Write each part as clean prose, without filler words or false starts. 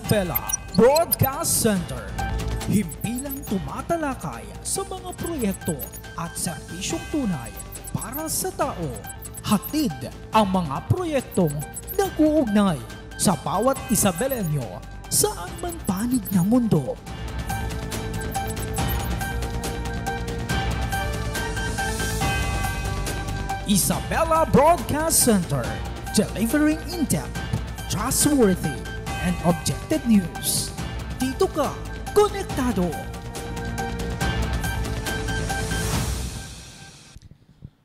Isabela Broadcast Center. Himpilang tumatalakay sa mga proyekto at serbisyong tunay para sa tao. Hatid ang mga proyektong nag-uugnay sa bawat Isabelenyo saan man panig ng mundo. Isabela Broadcast Center, delivering in-depth, trustworthy, and objective news. Dito ka, konektado!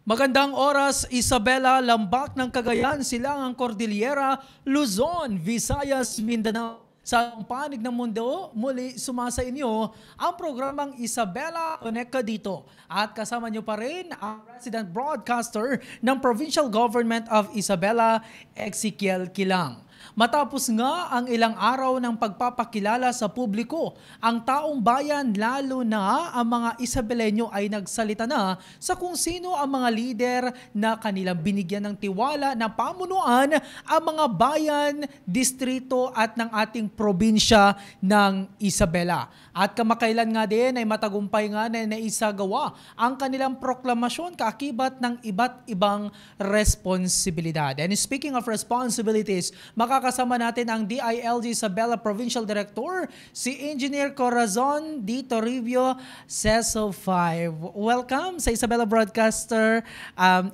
Magandang oras, Isabela, Lambak ng Cagayan, Silangang Cordillera, Luzon, Visayas, Mindanao. Sa panig ng mundo, muli sumasa inyo ang programang Isabela Connect Ka Dito. At kasama nyo pa rin ang resident broadcaster ng Provincial Government of Isabela, Ezekiel Kilang. Matapos nga ang ilang araw ng pagpapakilala sa publiko, ang taong bayan lalo na ang mga Isabelenyo ay nagsalita na sa kung sino ang mga lider na kanilang binigyan ng tiwala na pamunuan ang mga bayan, distrito at ng ating probinsya ng Isabela. At kamakailan nga din ay matagumpay nga na naisagawa ang kanilang proklamasyon kaakibat ng iba't ibang responsibilidad. And speaking of responsibilities, makakasama natin ang DILG Isabela Provincial Director, si Engineer Corazon D. Toribio, CESO 5. Welcome sa Isabela Broadcaster,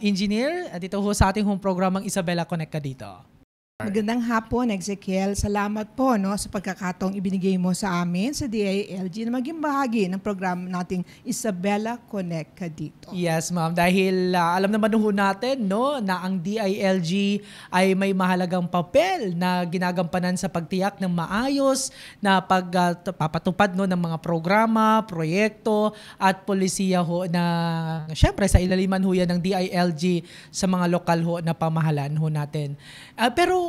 Engineer. Dito ho sa ating programang Isabela Connect Ka Dito. Magandang hapon, Ezekiel. Salamat po sa pagkakataong ibinigay mo sa amin sa DILG na maging bahagi ng program nating Isabela Connect Ka Dito. Yes, ma'am. Dahil alam naman ho natin na ang DILG ay may mahalagang papel na ginagampanan sa pagtiyak ng maayos na pagpapatupad ng mga programa, proyekto at polisiya ho na syempre sa ilaliman ho yan ng DILG sa mga lokal ho na pamahalaan ho natin. Pero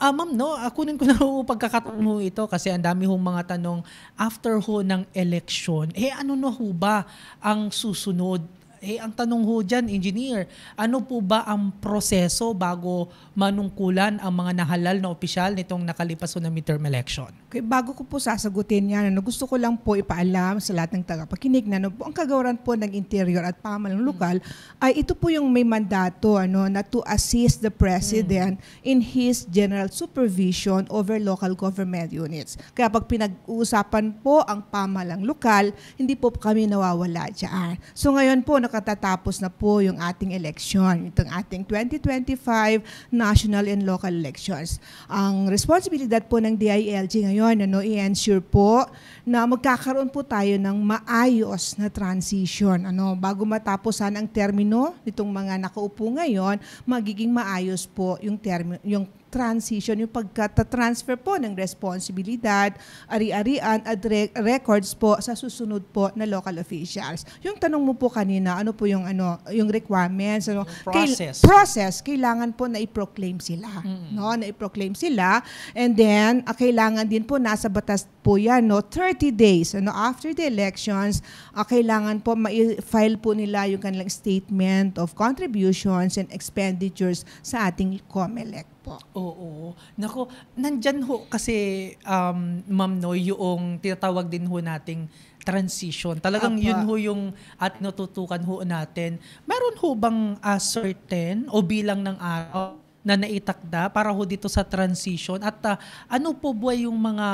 ma'am, kunin ko na ho pagkakataon ho ito kasi ang dami hong mga tanong after ho ng eleksyon. Ano na ho ba ang susunod? Ang tanong ho dyan, Engineer, ano po ba ang proseso bago manungkulan ang mga nahalal na opisyal nitong nakalipas ho na midterm election? Okay, bago ko po sasagutin yan, gusto ko lang po ipaalam sa lahat ng tagapakinig na ang kagawaran po ng interior at pamahalang lokal ay ito po yung may mandato na to assist the President in his general supervision over local government units. Kaya pag pinag-uusapan po ang pamahalang lokal, hindi po kami nawawala dyan. So ngayon po, nakatatapos na po yung ating eleksyon, itong ating 2025 national and local elections. Ang responsibilidad po ng DILG ngayon, i-ensure po na magkakaroon po tayo ng maayos na transition. Bago matapos ang termino nitong mga nakaupo ngayon, magiging maayos po yung transition, yung pagkata-transfer po ng responsibilidad, ari-arian at records po sa susunod po na local officials. Yung tanong mo po kanina, ano po yung requirements, process, kailangan po na i-proclaim sila, na i-proclaim sila, and then kailangan din po nasa batas po yan, 30 days after the elections, kailangan po ma-file po nila yung kanilang statement of contributions and expenditures sa ating COMELEC po. Oo. Nako, nandyan ho kasi ma'am yung tinatawag din ho nating transition. Talagang yun ho yung at natutukan ho natin. Meron ho bang certain o bilang ng araw na naitakda para ho dito sa transition at ano po ba yung mga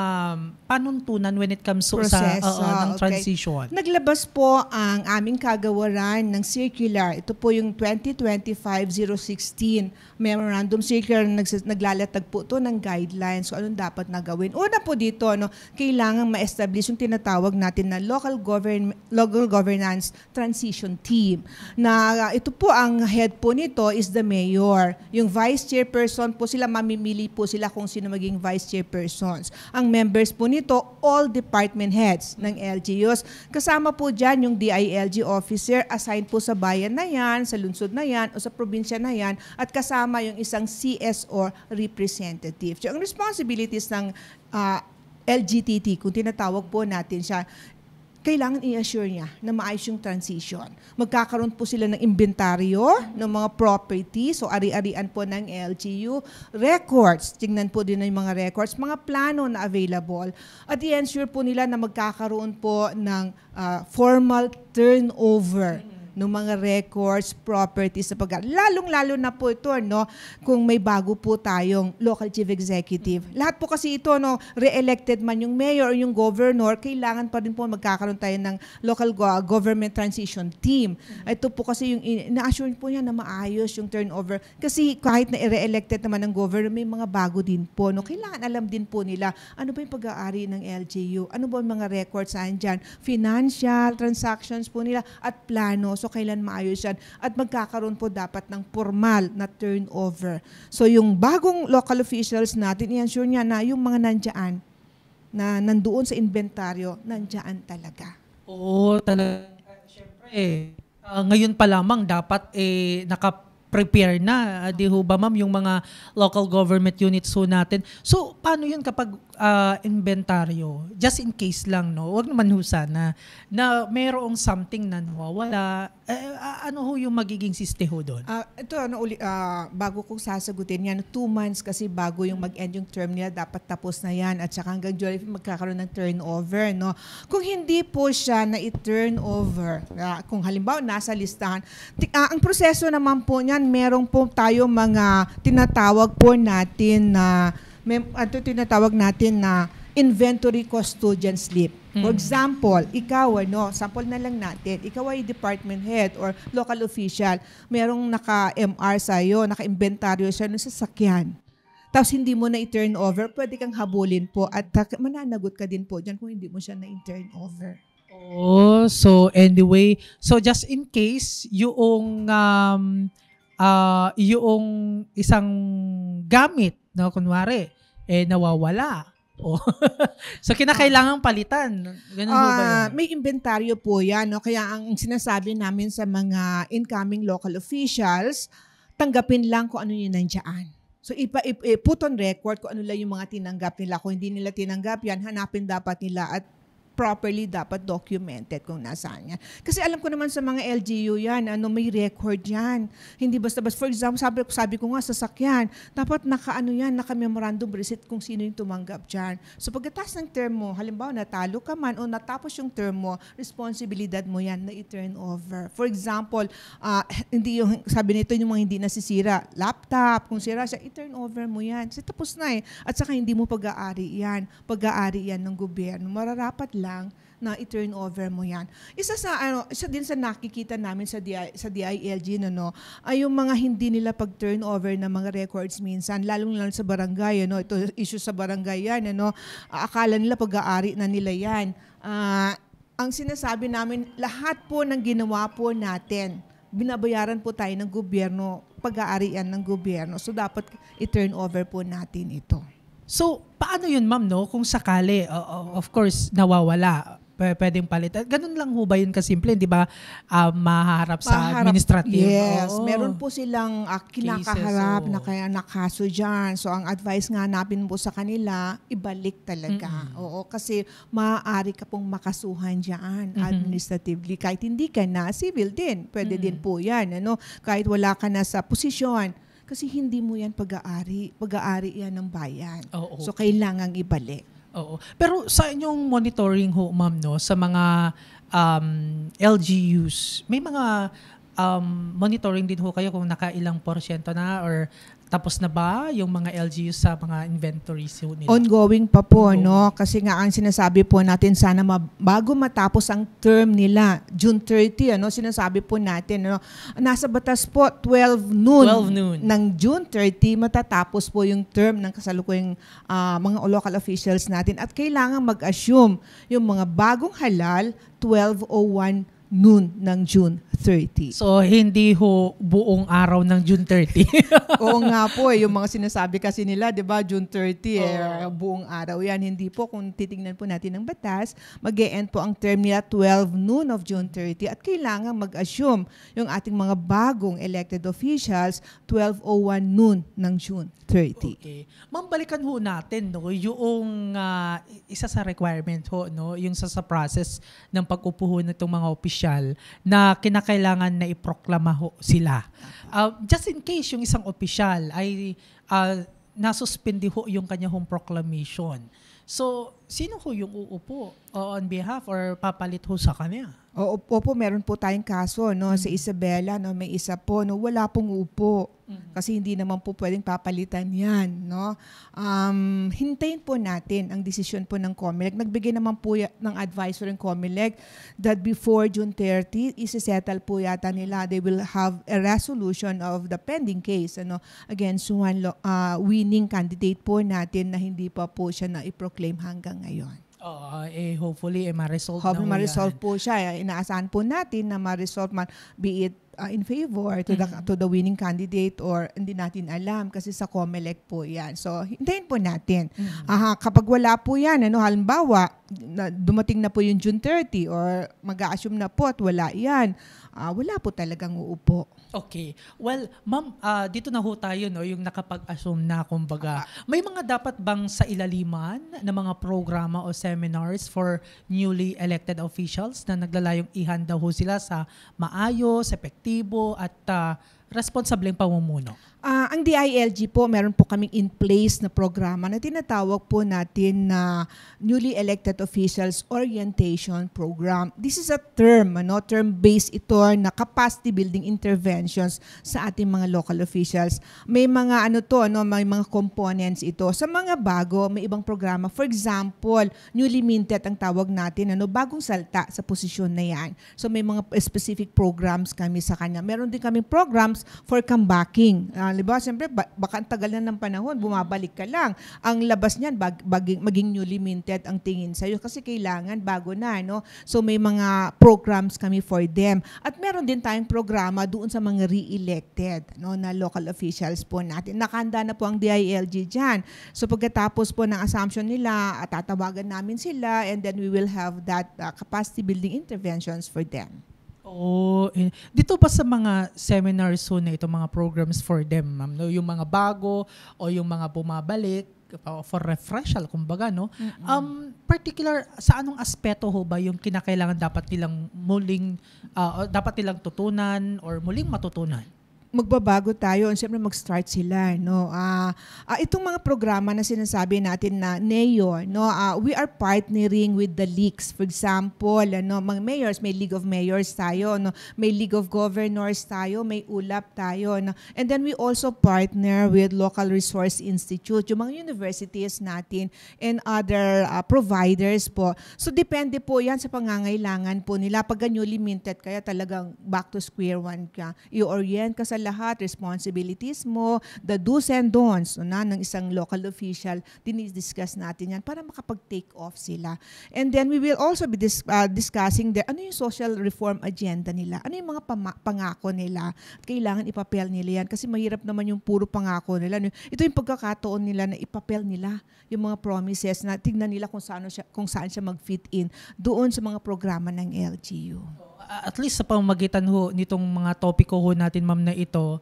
panuntunan when it comes to ng transition? Naglabas po ang aming kagawaran ng circular. Ito po yung 2025-016 Memorandum Circular na naglalatag po ito ng guidelines kung anong dapat na gawin. Una po dito, kailangan ma-establish yung tinatawag natin na local governance transition team. Na ito po ang head po nito is the mayor. Yung vice chairperson po sila, mamimili po sila kung sino maging vice chairpersons. Ang members po nito, all department heads ng LGUs. Kasama po dyan yung DILG officer assigned po sa bayan na yan, sa lungsod na yan, o sa probinsya na yan, at kasama yung isang CSO representative. So, ang responsibilities ng LGTT, kung tinatawag po natin siya, kailangan i-assure niya na maayos yung transition. Magkakaroon po sila ng inventaryo ng mga property, so ari-arian po ng LGU, records, tingnan po din ng mga records, mga plano na available, at i-ensure po nila na magkakaroon po ng formal turnover ng mga records, properties sa lalong-lalo na po ito, no, kung may bago po tayong local chief executive. Lahat po kasi ito, no, re-elected man yung mayor o yung governor, kailangan pa rin po magkakaroon tayo ng local government transition team. Ito po kasi yung ina-assure po niya na maayos yung turnover. Kasi kahit na re-elected naman ng governor, may mga bago din po. No? Kailangan alam din po nila ano ba yung pag-aari ng LGU, ano ba yung mga records saan dyan, financial transactions po nila at plano. So kailan maayos yan. At magkakaroon po dapat ng formal na turnover. So yung bagong local officials natin, i-ensure niya na yung mga nandiyan, na nandoon sa inventaryo, nandiyan talaga. Oo, talaga. Siyempre, ngayon pa lamang dapat naka-prepare na, di ho ba ma'am, yung mga local government units ho natin. So, paano yun kapag inventaryo? Just in case lang, no? Huwag naman ho sana na mayroong something na nawawala. Ano ho yung magiging siste ho doon? Bago kong sasagutin yan, 2 months kasi bago yung mag-end yung term nila, dapat tapos na yan. At saka hanggang July, magkakaroon ng turnover, no? Kung hindi po siya na i-turnover, kung halimbawa nasa listahan, ang proseso naman po niyan, meron po tayo mga tinatawag po natin na inventory custodian slip. For example, ikaw, sample na lang natin, ikaw ay department head or local official, merong naka-MR sa'yo, naka-inventaryo sa'yo ng sasakyan. Tapos hindi mo na i-turn over, pwede kang habulin po at mananagot ka din po dyan kung hindi mo siya na i-turn over. Oh, so anyway, so just in case yung isang gamit, no, kunwari, nawawala. Oh. So kinakailangang palitan. Ganun po ba yun? May inventaryo po yan. No? Kaya ang sinasabi namin sa mga incoming local officials, tanggapin lang kung ano yung nandiyan. So put on record kung ano lang yung mga tinanggap nila. Kung hindi nila tinanggap yan, hanapin dapat nila at properly dapat documented kung nasaan yan. Kasi alam ko naman sa mga LGU yan, may record yan. Hindi basta-basta. For example, sabi ko nga, sasakyan, dapat naka-memorandum receipt kung sino yung tumanggap dyan. So pagkatapos ng term mo, halimbawa natalo ka man o natapos yung term mo, responsibilidad mo yan na i-turn over. For example, hindi yung, sabi nito yung mga hindi nasisira, laptop, kung sira siya, i-turn over mo yan. Kasi tapos na eh. At saka hindi mo pag-aari yan. Pag-aari yan ng gobyerno. Mararapat lang na i-turn over mo yan. Isa din sa nakikita namin sa DILG ay yung mga hindi nila pag-turn over ng mga records minsan, lalong sa barangay, ito issue sa barangay yan, akala nila pag-aari na nila yan. Ang sinasabi namin, lahat po ng ginawa po natin, binabayaran po tayo ng gobyerno, pag-aarian ng gobyerno. So dapat i-turn over po natin ito. So, paano yun, ma'am, no? Kung sakali, of course, nawawala, pwedeng palitan. Ganun lang ho ba yun kasimple, di ba? Maharap sa administrative. Yes, meron po silang kinakaharap na kaya nakaso dyan. So, ang advice nga namin po sa kanila, ibalik talaga. Oo, kasi maaari ka pong makasuhan dyan administratively. Kahit hindi ka na, civil din. Pwede din po yan. Kahit wala ka na sa posisyon. Kasi hindi mo yan pag-aari. Pag-aari yan ng bayan. Oo. So, kailangang ibalik. Oo. Pero sa inyong monitoring ho, ma'am, no, sa mga LGUs, may mga monitoring din ho kayo kung nakailang porsyento na or tapos na ba yung mga LGUs sa mga inventories nila? Ongoing pa po, no? Kasi nga ang sinasabi po natin, sana bago matapos ang term nila, June 30, sinasabi po natin, nasa batas po, 12 noon ng June 30, matatapos po yung term ng kasalukuyang mga local officials natin. At kailangan mag-assume yung mga bagong halal, 12/01 noon ng June 30. So, hindi ho buong araw ng June 30. Oo nga po, yung mga sinasabi kasi nila, 'di ba, June 30 buong araw 'yan. Hindi po, kung titingnan po natin ng batas, mag-e-end po ang term nila 12 noon of June 30 at kailangan mag-assume yung ating mga bagong elected officials 12:01 noon ng June 30. Okay. Ma'am, balikan ho natin no, yung isa sa requirement ho, no, yung sa process ng pag-upo ho nitong mga opisyal na kinakailangan na iproklama ho sila. Just in case yung isang opisyal ay nasuspindi ho yung kanya hong proclamation. So, sino ho yung uupo on behalf or papalit ho sa kanya? Opo, meron po tayong kaso no sa Isabela, no, may isa po no wala pong upo. Kasi hindi naman po pwedeng papalitan 'yan, no. Hintayin po natin ang desisyon po ng COMELEC. Nagbigay naman po ng advisory ng COMELEC that before June 30 isi-settle po yata nila. They will have a resolution of the pending case ano against one winning candidate po natin na hindi pa po siya na i-proclaim hanggang ngayon. Hopefully ma-resolve Hopefully na ma-resolve yan. po siya. Inaasahan po natin na ma-resolve man, be it in favor to the winning candidate or hindi natin alam kasi sa COMELEC po yan. So, hintayin po natin. Kapag wala po yan, halimbawa, dumating na po yung June 30 or mag-a-assume na po at wala yan, wala po talagang uupo. Okay. Well, ma'am, dito na ho tayo, no, yung nakapag-assume na, kumbaga. May mga dapat bang sa ilaliman na mga programa o seminars for newly elected officials na naglalayong ihanda ho sila sa maayos, epektibo, at responsableng pamumuno? Ang DILG po, meron po kaming in place na programa na tinatawag po natin na Newly Elected Officials Orientation Program. This is a term-based ito na capacity building interventions sa ating mga local officials. May mga may mga components ito. Sa mga bago, may ibang programa. For example, newly minted ang tawag natin, bagong salta sa posisyon na yan. So may mga specific programs kami sa kanya. Meron din kaming programs for comebacking. Diba? Siyempre, baka ang tagal na ng panahon, bumabalik ka lang. Ang labas niyan, maging newly minted ang tingin sa'yo kasi kailangan bago na. No? So may mga programs kami for them. At meron din tayong programa doon sa mga re-elected na local officials po natin. Nakahanda na po ang DILG dyan. So pagkatapos po ng assumption nila, tatawagan namin sila and then we will have that capacity building interventions for them. Dito ba sa mga seminars na ito, mga programs for them, ma'am, no? Yung mga bago o yung mga bumabalik for refreshal, kumbaga, no? Particular, sa anong aspeto ho ba yung kinakailangan dapat nilang tutunan or muling matutunan? Magbabago tayo, siyempre mag-start sila, no. Itong mga programa na sinasabi natin na NEO, no, we are partnering with the leagues. For example, mga mayors, may League of Mayors tayo, no, may League of Governors tayo, may ULAP tayo, no. And then we also partner with Local Resource Institute, yung mga universities natin and other providers po. So depende po yan sa pangangailangan po nila. Pag newly minted kaya talagang back to square one ka. I-orient ka sa lahat, responsibilities mo, the do's and don'ts ng isang local official, dinidiscuss natin yan para makapag-take off sila. And then we will also be discussing ano yung social reform agenda nila, ano yung mga pangako nila. Kailangan ipapel nila yan kasi mahirap naman yung puro pangako nila. Ito yung pagkakataon nila na ipapel nila yung mga promises na tignan nila kung saan siya mag-fit in doon sa mga programa ng LGU. At least sa pamamagitan ho nitong mga topiko ho natin, ma'am, na ito,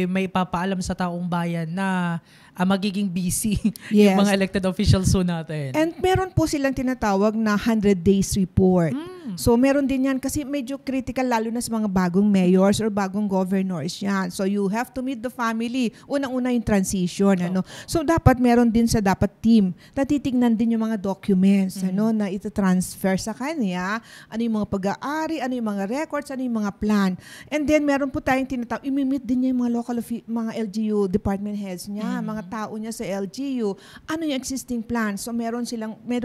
may papaalam sa taong bayan na magiging busy yung mga elected officials ho natin. And meron po silang tinatawag na 100 days report. So meron din yan kasi medyo critical lalo na sa mga bagong mayors or bagong governors yan. So you have to meet the family. Unang-una yung transition. So dapat meron din sa team na titignan din yung mga documents na ita-transfer sa kanya. Ano yung mga pag-aari, ano yung mga records, ano yung mga plan. And then meron po tayong tinatawag, imimit din niya yung mga local mga LGU department heads niya, mga tao niya sa LGU. Ano yung existing plan? So meron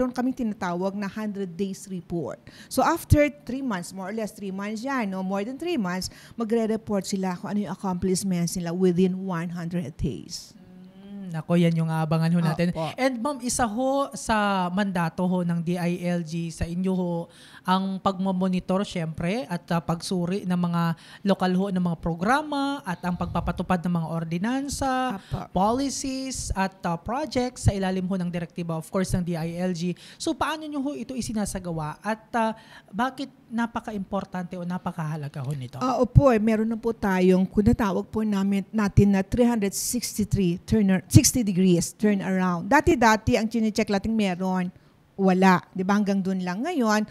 kaming tinatawag na 100 days report. So after 3 months, more or less 3 months yan, more than 3 months, magre-report sila kung ano yung accomplishments nila within 100 days. Ako, yan yung aabangan ho natin. Opo. And ma'am, isa ho sa mandato ho ng DILG sa inyo ho ang pagmamonitor syempre at pagsuri ng mga lokal ho ng mga programa at ang pagpapatupad ng mga ordinansa, Apo. policies at projects sa ilalim ho ng direktiba of course ng DILG. So paano nyo ho ito isinasagawa at bakit napaka-importante o napakahalaga ho nito? Opo, meron na po tayong, kung natawag po natin na 360 degrees turnaround. Dati ang chine-check natin meron, wala. Di ba? Hanggang dun lang. Ngayon,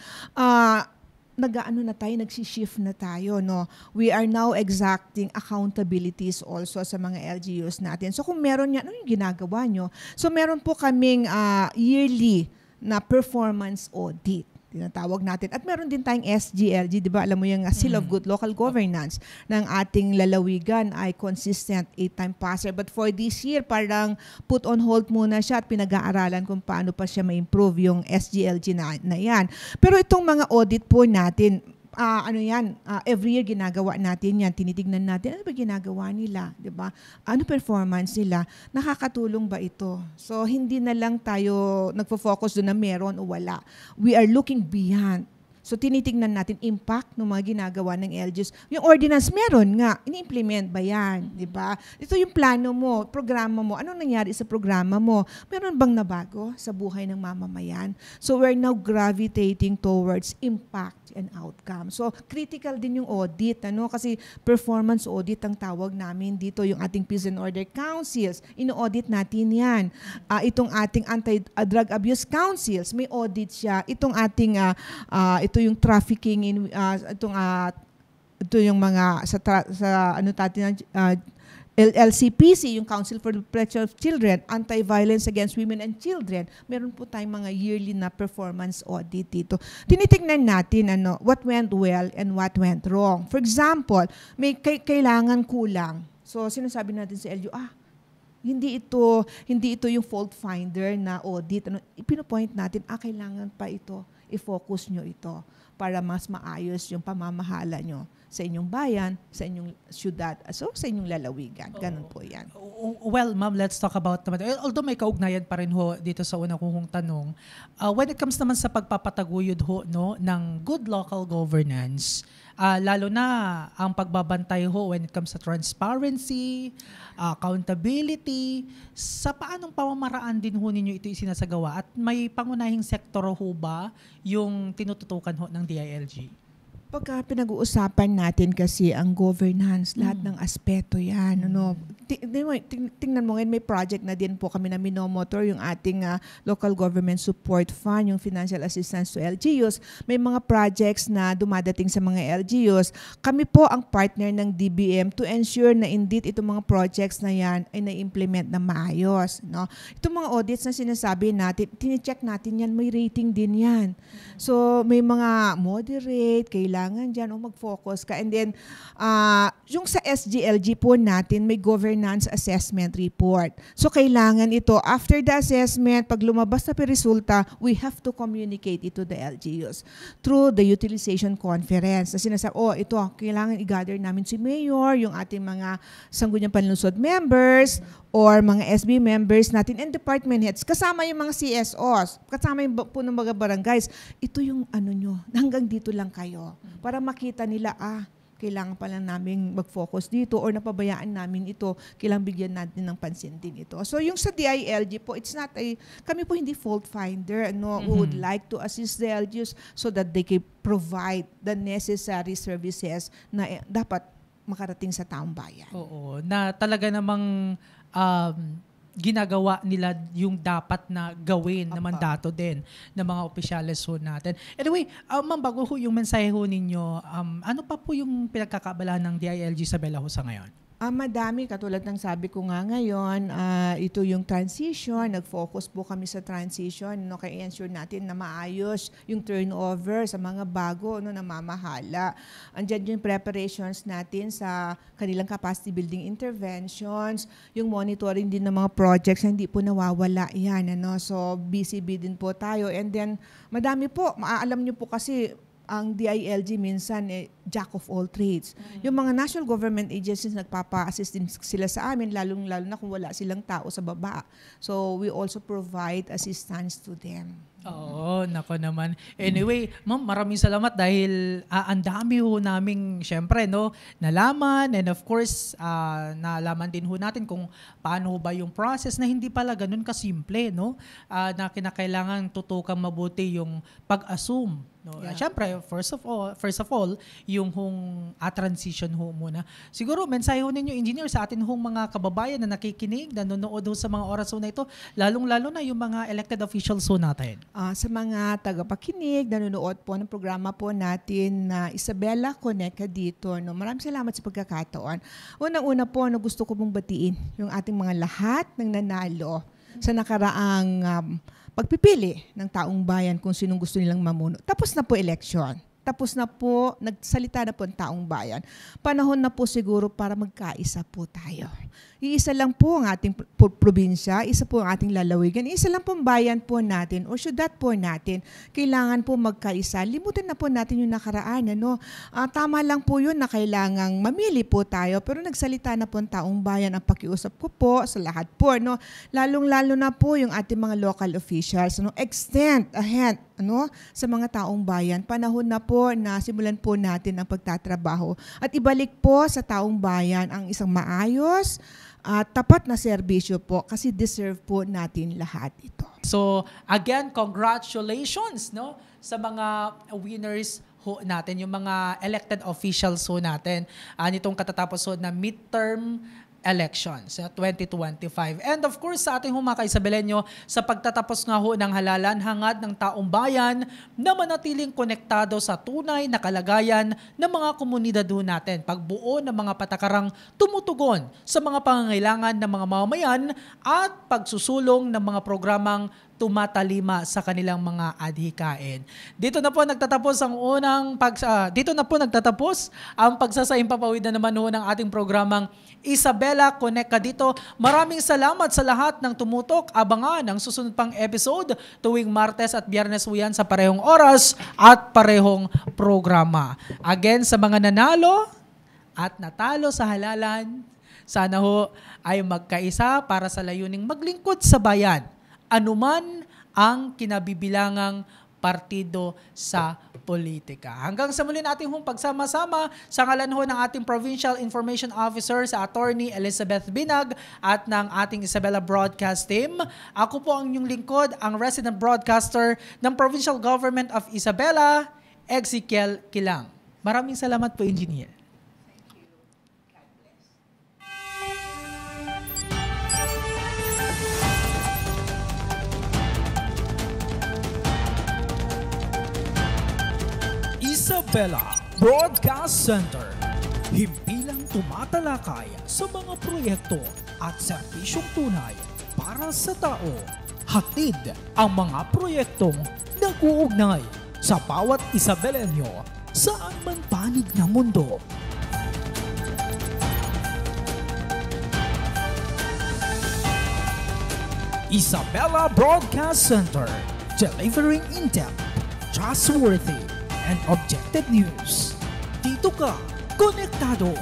nagsishift na tayo. No? We are now exacting accountabilities also sa mga LGUs natin. So kung meron yan, ano yung ginagawa nyo? So meron po kaming yearly na performance audit. Tinatawag natin. At meron din tayong SGLG, di ba? Alam mo yung Seal of Good Local Governance ng ating lalawigan ay consistent 8-time passer. But for this year, parang put on hold muna siya at pinag-aaralan kung paano pa siya ma-improve yung SGLG na yan. Pero itong mga audit po natin, every year ginagawa natin yan. Tinitignan natin, ano ba ginagawa nila? Diba? Ano performance nila? Nakakatulong ba ito? So, hindi na lang tayo nagfo-focus doon na meron o wala. We are looking beyond. So, tinitignan natin impact ng mga ginagawa ng LGUs. Yung ordinance, meron nga. Ini-implement ba yan? Diba? Ito yung plano mo, programa mo. Anong nangyari sa programa mo? Meron bang nabago sa buhay ng mamamayan? So, we're now gravitating towards impact and outcome. So, critical din yung audit. Kasi performance audit ang tawag namin dito. Yung ating Peace and Order Councils, ino-audit natin yan. Itong ating Anti-Drug Abuse Councils, may audit siya. Itong ating ito yung trafficking ito yung mga LCPC, yung Council for the Protection of Children, Anti-Violence Against Women and Children. Meron po tayong mga yearly na performance audit dito. Tinitingnan natin what went well and what went wrong. For example, may kailangan kulang. So sinasabi natin sa LGU, hindi ito yung fault finder na audit. Ipino-point natin, kailangan pa ito. I-focus nyo ito para mas maayos yung pamamahala nyo sa inyong bayan, sa inyong syudad, sa inyong lalawigan. Ganun po yan. Well, ma'am, let's talk about naman. Although may kaugnayan pa rin ho dito sa una kong tanong, when it comes naman sa pagpapataguyod ho ng good local governance, lalo na ang pagbabantay ho when it comes sa transparency, accountability, sa paanong pamamaraan din ho ninyo ito isinasagawa? At may pangunahing sektor ho ba yung tinututukan ho ng DILG? Pagka pinag-uusapan natin kasi ang governance, lahat ng aspeto yan. Tingnan mo ngayon, may project na din po kami na minomotor, yung ating local government support fund, yung financial assistance to LGUs. May mga projects na dumadating sa mga LGUs. Kami po ang partner ng DBM to ensure na indeed itong mga projects na yan ay na-implement na maayos. Itong mga audits na sinasabi natin, tine-check natin yan, may rating din yan. So may mga moderate, kailangan dyan mag-focus ka. And then, yung sa SGLG po natin, may governance assessment report. So, kailangan ito, after the assessment, pag lumabas na resulta, we have to communicate it to the LGUs through the utilization conference. Na sinasabi, ito, kailangan i-gather namin si Mayor, yung ating mga Sangguniang Panlungsod members, or mga SB members natin, and department heads, kasama yung mga CSOs, kasama yung po ng mga barangays. Ito yung nyo, hanggang dito lang kayo. Para makita nila, kailangan pala namin mag-focus dito or napabayaan namin ito, kailangan bigyan natin ng pansin din ito. So yung sa DILG po, it's not kami po hindi fault finder. We would like to assist the LGUs so that they can provide the necessary services na dapat makarating sa taong bayan. Oo, na talaga namang ginagawa nila yung dapat na gawin na mandato din ng mga opisyales ho natin. Anyway, ma'am, bago ho yung mensahe ho ninyo, ano pa po yung pinagkakaabalahan ng DILG Isabela ho sa ngayon? Madami, katulad ng sabi ko nga ngayon, ito yung transition, nag-focus po kami sa transition, kaya ensure natin na maayos yung turnover sa mga bago na mamahala. Andiyan yung preparations natin sa kanilang capacity building interventions, yung monitoring din ng mga projects, hindi po nawawala yan. So, busy din po tayo. And then, madami po, alam nyo po kasi, ang DILG minsan jack of all trades. Yung mga national government agencies nagpapa-assist din sila sa amin, lalong-lalo na kung wala silang tao sa baba. So we also provide assistance to them. Oo, nako naman. Anyway, ma'am, maraming salamat dahil ang dami ho naming syempre nalaman, and of course nalaman din ho natin kung paano ho ba yung process na hindi pala ganun kasimple, na kinakailangan tutukan mabuti yung pag-assume. Yeah. Syempre, first of all, yung transition ho muna. Siguro, mensahe ho ninyo, engineer, sa atin hong mga kababayan na nakikinig, nanonood ho sa mga oras ho na ito, lalong-lalo na yung mga elected officials ho natin. Sa mga tagapakinig, nanonood po ng programa po natin na Isabela Connect dito. Maraming salamat sa pagkakataon. Unang-una po, gusto ko pong batiin yung ating mga lahat ng nanalo sa nakaraang pagpipili ng taong bayan kung sinong gusto nilang mamuno. Tapos na po eleksyon. Tapos na po, nagsalita na po ang taong bayan. Panahon na po siguro para magkaisa po tayo. Iisa lang po ang ating probinsya, isa po ang ating lalawigan, isa lang po ang bayan po natin o syudad po natin. Kailangan po magkaisa. Limutan na po natin yung nakaraan. Tama lang po yun na kailangang mamili po tayo, pero nagsalita na po ang taong bayan. Ang pakiusap ko po sa lahat po. Lalong-lalo na po yung ating mga local officials. Extend ahead sa mga taong bayan. Panahon na po na simulan po natin ang pagtatrabaho at ibalik po sa taong bayan ang isang maayos at tapat na serbisyo po kasi deserve po natin lahat ito. So again, congratulations sa mga winners ho natin, yung mga elected officials ho natin nitong katatapos ho na midterm elections sa 2025. And of course, sa ating mga ka-Isabelenyo, sa pagtatapos nga ho ng halalan, hangad ng taong bayan na manatiling konektado sa tunay na kalagayan ng mga komunidad ho natin. Pagbuo ng mga patakarang tumutugon sa mga pangangailangan ng mga mamamayan at pagsusulong ng mga programang tumatalima sa kanilang mga adhikain. Dito na po nagtatapos ang pagsasaimpapawid na naman ho ng ating programang Isabela Connect ka dito. Maraming salamat sa lahat ng tumutok. Abangan ang susunod pang episode tuwing Martes at Biyernes ho yan sa parehong oras at parehong programa. Again, sa mga nanalo at natalo sa halalan, sana ho ay magkaisa para sa layuning maglingkod sa bayan, anuman ang kinabibilangang partido sa politika. Hanggang sa muli natin pagsama-sama, sa ngalan ho ng ating Provincial Information Officer sa Attorney Elizabeth Binag at ng ating Isabela Broadcast Team, ako po ang inyong lingkod, ang resident broadcaster ng Provincial Government of Isabela, Ezekiel Kilang. Maraming salamat po, Engineer. Isabela Broadcast Center, himpilang tumatalakay sa mga proyekto at serbisyong tunay para sa tao. Hatid ang mga proyektong nag-uugnay sa bawat Isabelenyo saan man panig ng mundo. Isabela Broadcast Center, delivering in-depth, trustworthy, and objective news. Dito ka, konektado.